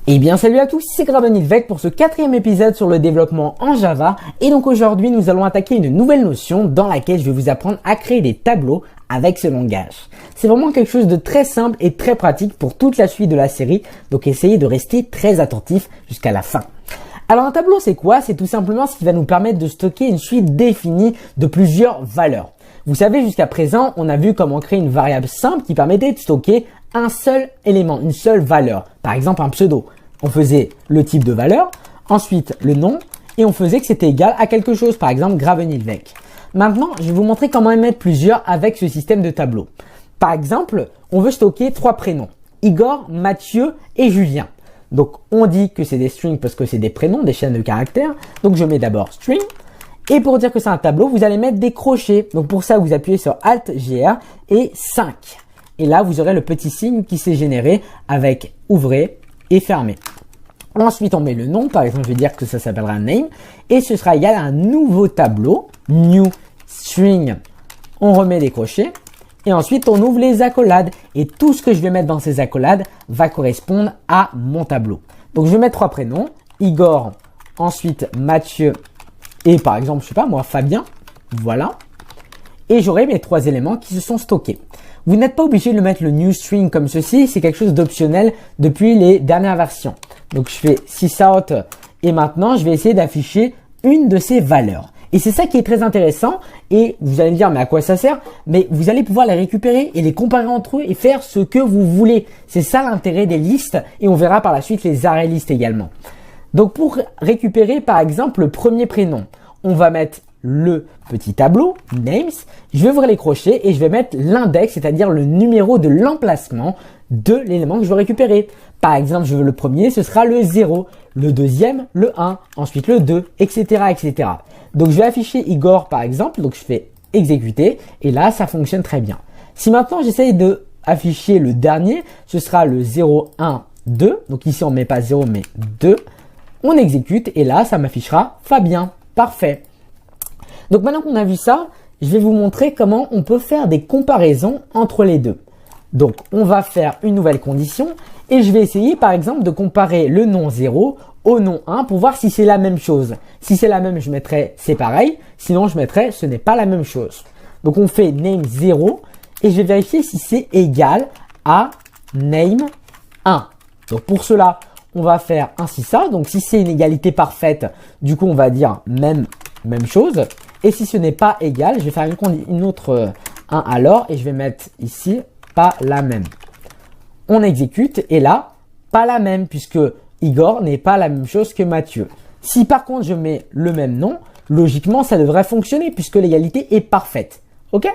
Eh bien salut à tous, c'est Gravenilvec pour ce 4e épisode sur le développement en Java. Et donc aujourd'hui nous allons attaquer une nouvelle notion dans laquelle je vais vous apprendre à créer des tableaux avec ce langage. C'est vraiment quelque chose de très simple et très pratique pour toute la suite de la série, donc essayez de rester très attentif jusqu'à la fin. Alors un tableau c'est quoi? C'est tout simplement ce qui va nous permettre de stocker une suite définie de plusieurs valeurs. Vous savez, jusqu'à présent, on a vu comment créer une variable simple qui permettait de stocker un seul élément, une seule valeur. Par exemple, un pseudo. On faisait le type de valeur, ensuite le nom, et on faisait que c'était égal à quelque chose, par exemple Gravenilvec. Maintenant, je vais vous montrer comment émettre plusieurs avec ce système de tableau. Par exemple, on veut stocker 3 prénoms. Igor, Mathieu et Julien. Donc, on dit que c'est des strings parce que c'est des prénoms, des chaînes de caractères. Donc, je mets d'abord string. Et pour dire que c'est un tableau, vous allez mettre des crochets. Donc pour ça, vous appuyez sur Alt-GR et 5. Et là, vous aurez le petit signe qui s'est généré avec ouvrez et fermez. Ensuite, on met le nom. Par exemple, je vais dire que ça s'appellera name. Et ce sera égal à un nouveau tableau, new string. On remet des crochets. Et ensuite, on ouvre les accolades. Et tout ce que je vais mettre dans ces accolades va correspondre à mon tableau. Donc, je vais mettre 3 prénoms. Igor, ensuite Mathieu. Et par exemple, je sais pas moi, Fabien, voilà. Et j'aurai mes 3 éléments qui se sont stockés. Vous n'êtes pas obligé de mettre le new string comme ceci, c'est quelque chose d'optionnel depuis les dernières versions. Donc je fais sysout et maintenant je vais essayer d'afficher une de ces valeurs. Et c'est ça qui est très intéressant et vous allez me dire mais à quoi ça sert? Mais vous allez pouvoir les récupérer et les comparer entre eux et faire ce que vous voulez. C'est ça l'intérêt des listes et on verra par la suite les array listes également. Donc pour récupérer par exemple le premier prénom, on va mettre le petit tableau, names, je vais ouvrir les crochets et je vais mettre l'index, c'est-à-dire le numéro de l'emplacement de l'élément que je veux récupérer. Par exemple, je veux le premier, ce sera le 0, le deuxième, le 1, ensuite le 2, etc., etc. Donc je vais afficher Igor par exemple, donc je fais exécuter et là ça fonctionne très bien. Si maintenant j'essaye de afficher le dernier, ce sera le 0, 1, 2, donc ici on ne met pas 0 mais 2. On exécute et là, ça m'affichera Fabien. Parfait. Donc maintenant qu'on a vu ça, je vais vous montrer comment on peut faire des comparaisons entre les deux. Donc, on va faire une nouvelle condition et je vais essayer par exemple de comparer le nom 0 au nom 1 pour voir si c'est la même chose. Si c'est la même, je mettrai c'est pareil. Sinon, je mettrai ce n'est pas la même chose. Donc, on fait name 0 et je vais vérifier si c'est égal à name 1. Donc, pour cela, on va faire ainsi ça. Donc, si c'est une égalité parfaite, du coup, on va dire même chose. Et si ce n'est pas égal, je vais faire une autre 1 alors et je vais mettre ici pas la même. On exécute et là, pas la même puisque Igor n'est pas la même chose que Mathieu. Si par contre, je mets le même nom, logiquement, ça devrait fonctionner puisque l'égalité est parfaite. OK ?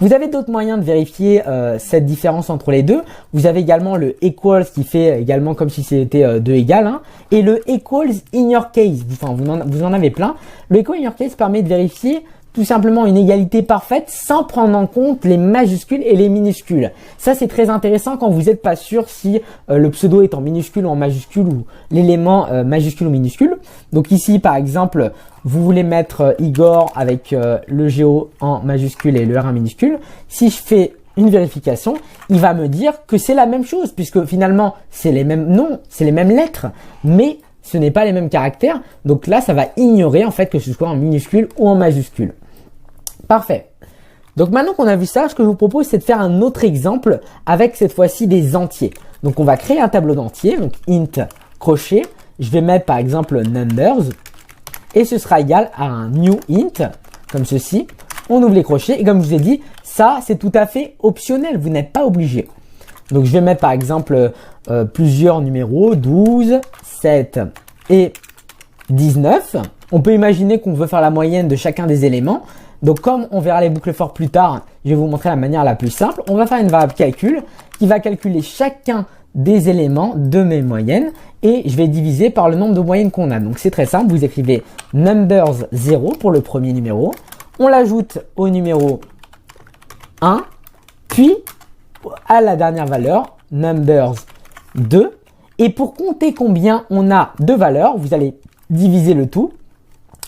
Vous avez d'autres moyens de vérifier cette différence entre les deux. Vous avez également le equals qui fait également comme si c'était 2 égales. Hein, et le equals in your case. Enfin, vous en avez plein. Le equals in your case permet de vérifier tout simplement une égalité parfaite sans prendre en compte les majuscules et les minuscules. Ça, c'est très intéressant quand vous n'êtes pas sûr si le pseudo est en minuscule ou en majuscule ou l'élément majuscule ou minuscule. Donc ici, par exemple, vous voulez mettre Igor avec le GO en majuscule et le R en minuscule. Si je fais une vérification, il va me dire que c'est la même chose puisque finalement, c'est les mêmes noms, c'est les mêmes lettres, mais ce n'est pas les mêmes caractères. Donc là, ça va ignorer en fait que ce soit en minuscule ou en majuscule. Parfait. Donc maintenant qu'on a vu ça, ce que je vous propose, c'est de faire un autre exemple avec cette fois-ci des entiers. Donc on va créer un tableau d'entiers, donc int crochet. Je vais mettre par exemple numbers et ce sera égal à un new int comme ceci. On ouvre les crochets et comme je vous ai dit, ça c'est tout à fait optionnel, vous n'êtes pas obligé. Donc je vais mettre par exemple plusieurs numéros, 12, 7 et 19. On peut imaginer qu'on veut faire la moyenne de chacun des éléments. Donc comme on verra les boucles for plus tard, je vais vous montrer la manière la plus simple. On va faire une variable calcul qui va calculer chacun des éléments de mes moyennes et je vais diviser par le nombre de moyennes qu'on a. Donc c'est très simple, vous écrivez numbers 0 pour le premier numéro. On l'ajoute au numéro 1, puis à la dernière valeur, numbers 2. Et pour compter combien on a de valeurs, vous allez diviser le tout.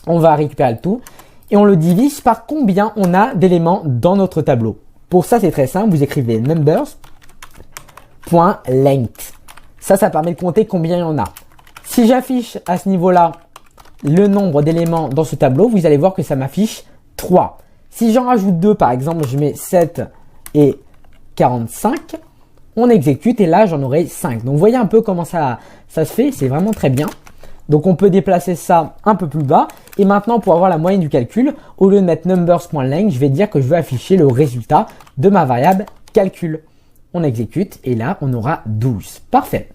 On va récupérer le tout. Et on le divise par combien on a d'éléments dans notre tableau. Pour ça, c'est très simple. Vous écrivez numbers.length. Ça permet de compter combien il y en a. Si j'affiche à ce niveau-là le nombre d'éléments dans ce tableau, vous allez voir que ça m'affiche 3. Si j'en rajoute 2, par exemple, je mets 7 et 45, on exécute et là, j'en aurai 5. Donc, vous voyez un peu comment ça se fait. C'est vraiment très bien. Donc, on peut déplacer ça un peu plus bas. Et maintenant, pour avoir la moyenne du calcul, au lieu de mettre numbers.length, je vais dire que je veux afficher le résultat de ma variable calcul. On exécute et là, on aura 12. Parfait.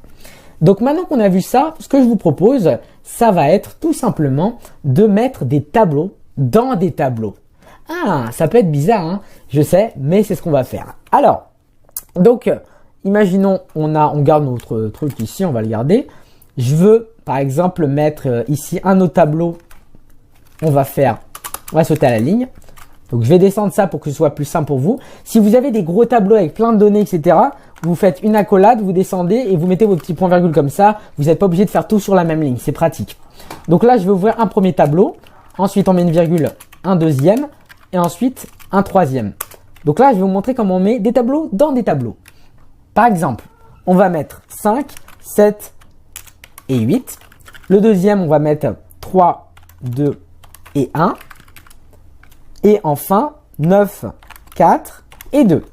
Donc, maintenant qu'on a vu ça, ce que je vous propose, ça va être tout simplement de mettre des tableaux dans des tableaux. Ah, ça peut être bizarre, hein, je sais, mais c'est ce qu'on va faire. Alors, donc, imaginons, on garde notre truc ici, on va le garder. Je veux, par exemple, mettre ici un autre tableau. On va sauter à la ligne. Donc, je vais descendre ça pour que ce soit plus simple pour vous. Si vous avez des gros tableaux avec plein de données, etc., vous faites une accolade, vous descendez et vous mettez vos petits points virgules comme ça. Vous n'êtes pas obligé de faire tout sur la même ligne, c'est pratique. Donc là, je vais ouvrir un premier tableau. Ensuite, on met une virgule, un deuxième et ensuite un troisième. Donc là, je vais vous montrer comment on met des tableaux dans des tableaux. Par exemple, on va mettre 5, 7 et 8. Le deuxième, on va mettre 3, 2 et 1. Et enfin, 9, 4 et 2.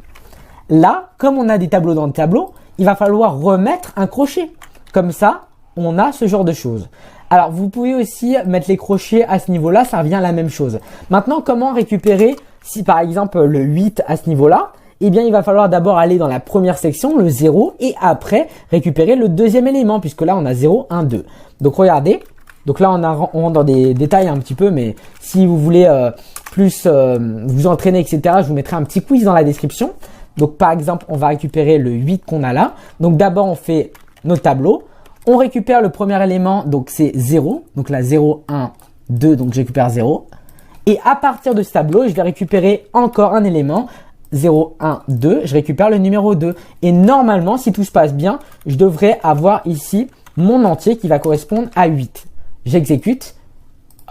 Là, comme on a des tableaux dans le tableau, il va falloir remettre un crochet. Comme ça, on a ce genre de choses. Alors, vous pouvez aussi mettre les crochets à ce niveau-là, ça revient à la même chose. Maintenant, comment récupérer, si par exemple le 8 à ce niveau-là, eh bien, il va falloir d'abord aller dans la première section, le 0, et après récupérer le deuxième élément, puisque là, on a 0, 1, 2. Donc, regardez. Donc là, on rentre dans des détails un petit peu, mais si vous voulez plus vous entraîner, etc., je vous mettrai un petit quiz dans la description. Donc, par exemple, on va récupérer le 8 qu'on a là. Donc, d'abord, on fait nos tableaux. On récupère le premier élément, donc c'est 0. Donc là, 0, 1, 2, donc je récupère 0. Et à partir de ce tableau, je vais récupérer encore un élément, 0, 1, 2. Je récupère le numéro 2. Et normalement, si tout se passe bien, je devrais avoir ici mon entier qui va correspondre à 8. J'exécute,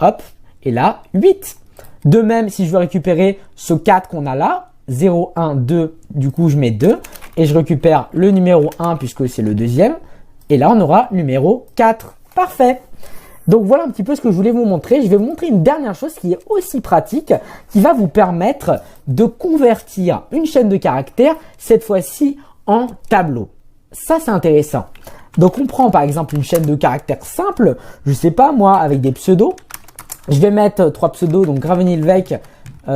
hop, et là, 8. De même, si je veux récupérer ce 4 qu'on a là, 0, 1, 2, du coup, je mets 2. Et je récupère le numéro 1 puisque c'est le deuxième. Et là, on aura numéro 4. Parfait. Donc, voilà un petit peu ce que je voulais vous montrer. Je vais vous montrer une dernière chose qui est aussi pratique, qui va vous permettre de convertir une chaîne de caractères, cette fois-ci en tableau. Ça, c'est intéressant. Donc, on prend par exemple une chaîne de caractères simple. Je sais pas, moi, avec des pseudos. Je vais mettre 3 pseudos, donc Gravenilvec,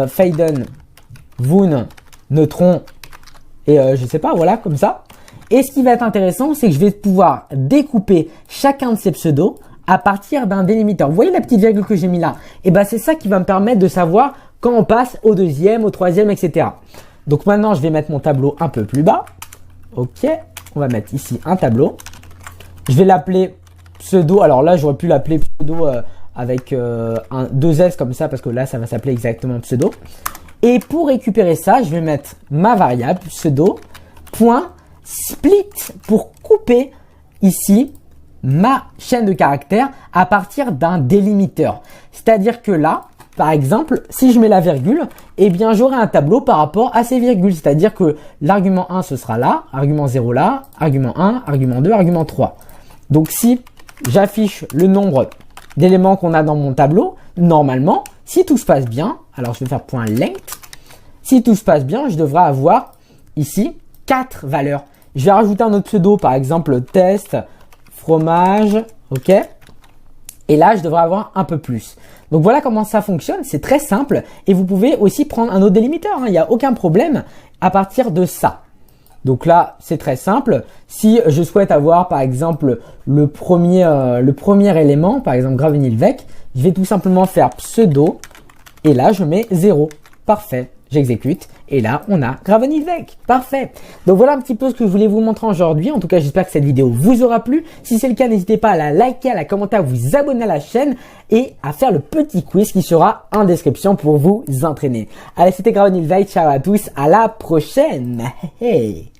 Faden, Voon, Neutron et je sais pas, voilà, comme ça. Et ce qui va être intéressant, c'est que je vais pouvoir découper chacun de ces pseudos à partir d'un délimiteur. Vous voyez la petite virgule que j'ai mis là? Et ben c'est ça qui va me permettre de savoir quand on passe au deuxième, au troisième, etc. Donc maintenant, je vais mettre mon tableau un peu plus bas. Ok, on va mettre ici un tableau. Je vais l'appeler pseudo. Alors là, j'aurais pu l'appeler pseudo avec deux S comme ça parce que là, ça va s'appeler exactement pseudo. Et pour récupérer ça, je vais mettre ma variable pseudo point split pour couper ici ma chaîne de caractères à partir d'un délimiteur. C'est-à-dire que là, par exemple, si je mets la virgule, eh bien j'aurai un tableau par rapport à ces virgules. C'est-à-dire que l'argument 1, ce sera là, argument 0 là, argument 1, argument 2, argument 3. Donc si j'affiche le nombre d'éléments qu'on a dans mon tableau, normalement, si tout se passe bien, alors je vais faire point length, si tout se passe bien, je devrais avoir ici 4 valeurs. Je vais rajouter un autre pseudo, par exemple test, fromage, ok. Et là, je devrais avoir un peu plus. Donc voilà comment ça fonctionne, c'est très simple. Et vous pouvez aussi prendre un autre délimiteur, hein. Il n'y a aucun problème à partir de ça. Donc là, c'est très simple. Si je souhaite avoir, par exemple, le premier élément, par exemple Gravenilvec, je vais tout simplement faire pseudo. Et là, je mets 0. Parfait. J'exécute. Et là, on a Gravenilvec. Parfait. Donc voilà un petit peu ce que je voulais vous montrer aujourd'hui. En tout cas, j'espère que cette vidéo vous aura plu. Si c'est le cas, n'hésitez pas à la liker, à la commenter, à vous abonner à la chaîne et à faire le petit quiz qui sera en description pour vous entraîner. Allez, c'était Gravenilvec. Ciao à tous. À la prochaine. Hey.